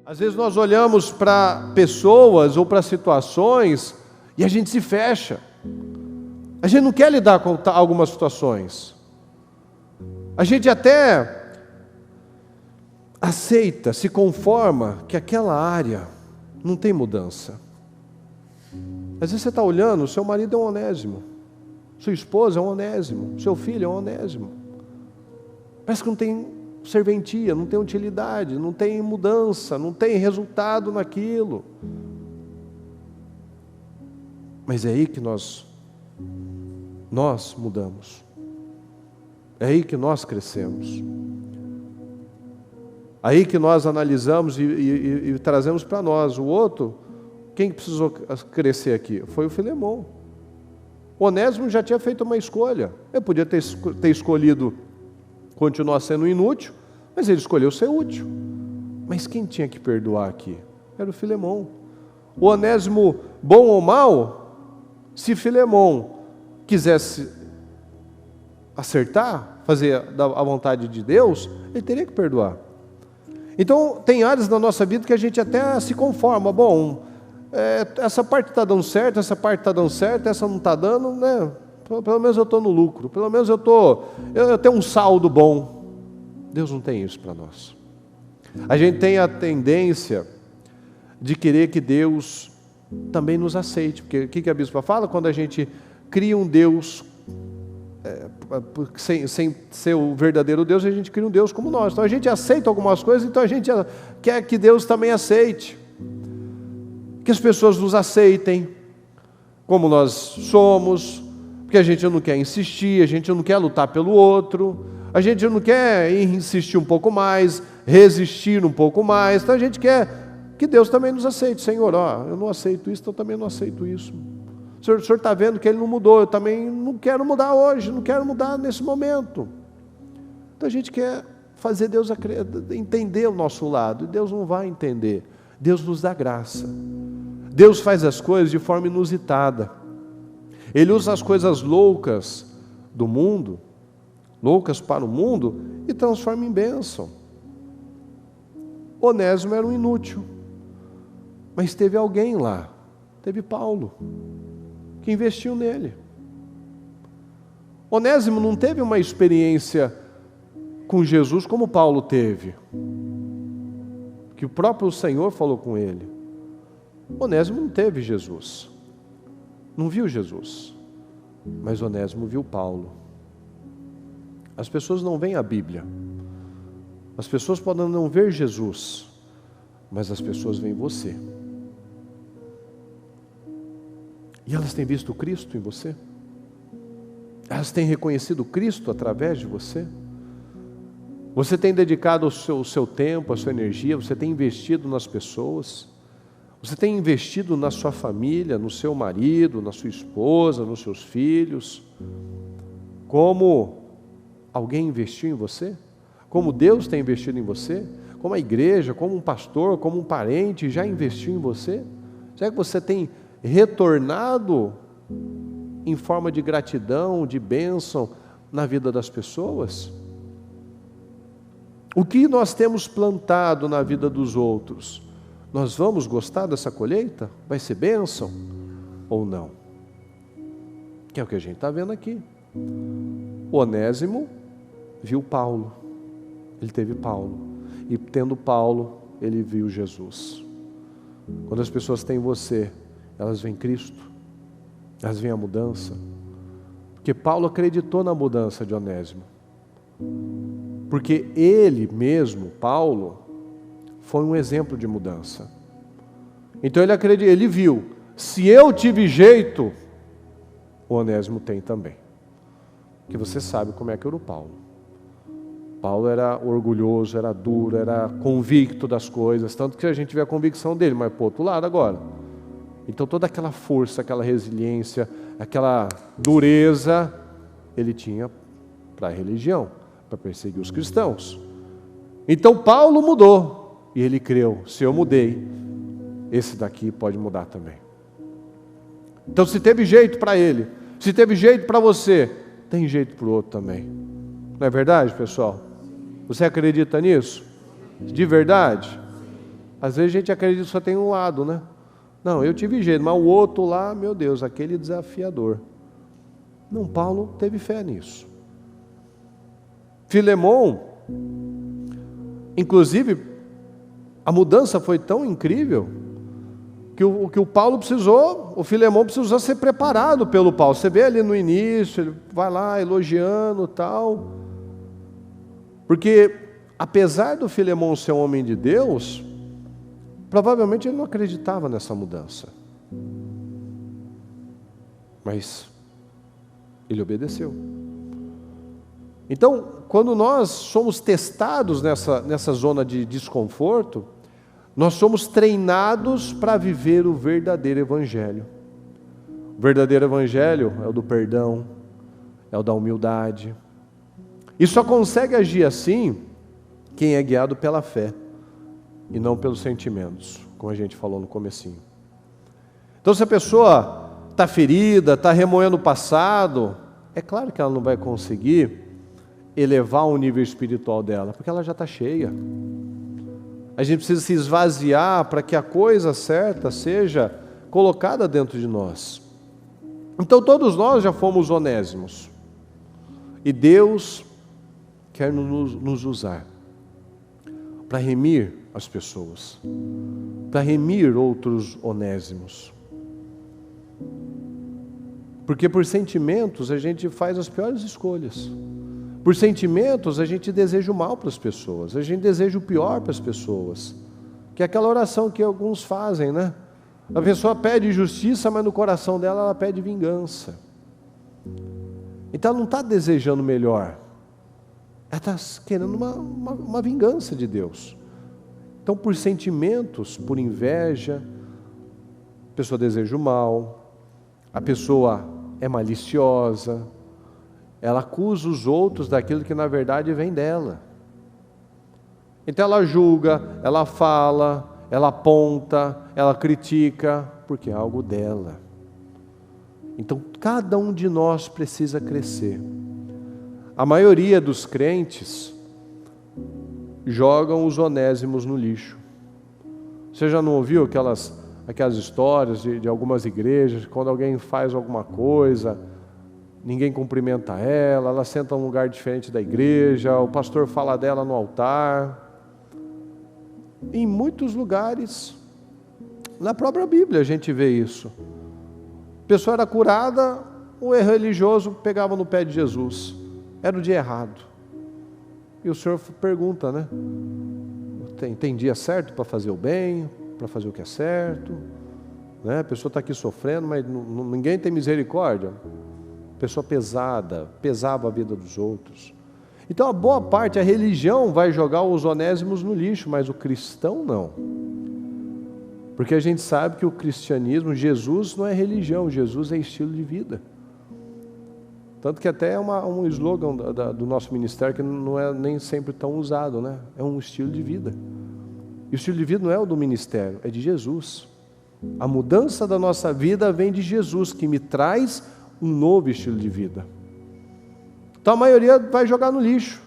Às vezes nós olhamos para pessoas ou para situações e a gente se fecha. A gente não quer lidar com algumas situações. A gente até aceita, se conforma que aquela área não tem mudança. Às vezes você está olhando, seu marido é um Onésimo, sua esposa é um Onésimo, seu filho é um Onésimo. Parece que não tem serventia, não tem utilidade, não tem mudança, não tem resultado naquilo. Mas é aí que nós mudamos. É aí que nós crescemos. Aí que nós analisamos e trazemos para nós. O outro, quem precisou crescer aqui? Foi o Filemão. O Onésimo já tinha feito uma escolha. Ele podia ter escolhido continuar sendo inútil, mas ele escolheu ser útil. Mas quem tinha que perdoar aqui? Era o Filemão. O Onésimo, bom ou mal, se Filemão quisesse acertar, fazer a vontade de Deus, ele teria que perdoar. Então, tem áreas na nossa vida que a gente até se conforma. Bom, essa parte está dando certo, essa parte está dando certo, essa não está dando, né? Pelo menos eu estou no lucro, pelo menos eu tenho um saldo bom. Deus não tem isso para nós. A gente tem a tendência de querer que Deus também nos aceite, porque o que a Bispa fala? Quando a gente cria um Deus sem ser o verdadeiro Deus, a gente cria um Deus como nós. Então a gente aceita algumas coisas, então a gente quer que Deus também aceite, que as pessoas nos aceitem como nós somos, porque a gente não quer insistir, a gente não quer lutar pelo outro, a gente não quer insistir um pouco mais, resistir um pouco mais. Então a gente quer que Deus também nos aceite. Senhor, eu não aceito isso, então eu também não aceito isso. O senhor está vendo que ele não mudou, eu também não quero mudar hoje, não quero mudar nesse momento. Então a gente quer fazer Deus entender o nosso lado, e Deus não vai entender. Deus nos dá graça. Deus faz as coisas de forma inusitada. Ele usa as coisas loucas do mundo, loucas para o mundo, e transforma em bênção. Onésimo era um inútil, mas teve alguém lá, teve Paulo, que investiu nele. Onésimo não teve uma experiência com Jesus como Paulo teve, que o próprio Senhor falou com ele. Onésimo não teve Jesus, não viu Jesus, mas Onésimo viu Paulo. As pessoas não veem a Bíblia, as pessoas podem não ver Jesus, mas as pessoas veem você. E elas têm visto Cristo em você? Elas têm reconhecido Cristo através de você? Você tem dedicado o seu tempo, a sua energia, você tem investido nas pessoas? Você tem investido na sua família, no seu marido, na sua esposa, nos seus filhos? Como alguém investiu em você? Como Deus tem investido em você? Como a igreja, como um pastor, como um parente já investiu em você? Será que você tem retornado em forma de gratidão, de bênção na vida das pessoas? O que nós temos plantado na vida dos outros, nós vamos gostar dessa colheita? Vai ser bênção ou não? Que é o que a gente está vendo aqui. O Onésimo viu Paulo, ele teve Paulo, e tendo Paulo, ele viu Jesus. Quando as pessoas têm você, elas veem Cristo, elas veem a mudança, porque Paulo acreditou na mudança de Onésimo, porque ele mesmo, Paulo, foi um exemplo de mudança. Então ele acreditou, ele viu, se eu tive jeito, o Onésimo tem também. Porque você sabe como é que era o Paulo. Paulo era orgulhoso, era duro, era convicto das coisas, tanto que a gente vê a convicção dele, mas por outro lado agora. Então toda aquela força, aquela resiliência, aquela dureza, ele tinha para a religião, para perseguir os cristãos. Então Paulo mudou, e ele creu, se eu mudei, esse daqui pode mudar também. Então se teve jeito para ele, se teve jeito para você, tem jeito para o outro também. Não é verdade, pessoal? Você acredita nisso? De verdade? Às vezes a gente acredita que só tem um lado, né? Não, eu tive jeito, mas o outro lá, meu Deus, aquele desafiador. Não, Paulo teve fé nisso. Filemon, inclusive, a mudança foi tão incrível que o Paulo precisou, o Filemon precisou ser preparado pelo Paulo. Você vê ali no início, ele vai lá elogiando e tal. Porque, apesar do Filemon ser um homem de Deus, provavelmente ele não acreditava nessa mudança. Mas ele obedeceu. Então, quando nós somos testados nessa zona de desconforto, nós somos treinados para viver o verdadeiro evangelho. O verdadeiro evangelho é o do perdão, é o da humildade. E só consegue agir assim quem é guiado pela fé e não pelos sentimentos, como a gente falou no comecinho. Então, se a pessoa está ferida, está remoendo o passado, é claro que ela não vai conseguir elevar o nível espiritual dela, porque ela já está cheia. A gente precisa se esvaziar para que a coisa certa seja colocada dentro de nós. Então todos nós já fomos onésimos. E Deus quer nos usar para remir as pessoas, para remir outros onésimos. Porque por sentimentos a gente faz as piores escolhas. Por sentimentos, a gente deseja o mal para as pessoas, a gente deseja o pior para as pessoas, que é aquela oração que alguns fazem, né? A pessoa pede justiça, mas no coração dela ela pede vingança. Então ela não está desejando melhor, ela está querendo uma vingança de Deus. Então, por sentimentos, por inveja, a pessoa deseja o mal, a pessoa é maliciosa, ela acusa os outros daquilo que na verdade vem dela. Então ela julga, ela fala, ela aponta, ela critica, porque é algo dela. Então cada um de nós precisa crescer. A maioria dos crentes jogam os onésimos no lixo. Você já não ouviu aquelas histórias de algumas igrejas, quando alguém faz alguma coisa, ninguém cumprimenta ela, ela senta em um lugar diferente da igreja, o pastor fala dela no altar. Em muitos lugares, na própria Bíblia a gente vê isso. A pessoa era curada, o religioso pegava no pé de Jesus. Era o dia errado. E o Senhor pergunta, né? Tem dia certo para fazer o bem, para fazer o que é certo, né? A pessoa está aqui sofrendo, mas ninguém tem misericórdia. Pessoa pesava a vida dos outros. Então a boa parte, a religião vai jogar os onésimos no lixo, mas o cristão não. Porque a gente sabe que o cristianismo, Jesus não é religião, Jesus é estilo de vida. Tanto que até é um slogan do nosso ministério que não é nem sempre tão usado, né? É um estilo de vida. E o estilo de vida não é o do ministério, é de Jesus. A mudança da nossa vida vem de Jesus, que me traz um novo estilo de vida. Então a maioria vai jogar no lixo.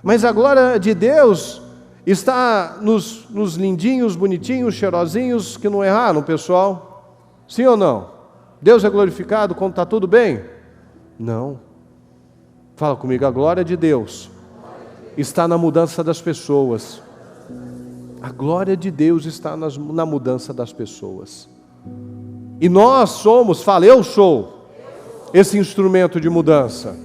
Mas a glória de Deus está nos lindinhos, bonitinhos, cheirosinhos que não erraram, pessoal? Sim ou não? Deus é glorificado quando está tudo bem? Não. Fala comigo, a glória de Deus está na mudança das pessoas. A glória de Deus está na mudança das pessoas. E nós somos, fala, eu sou esse instrumento de mudança.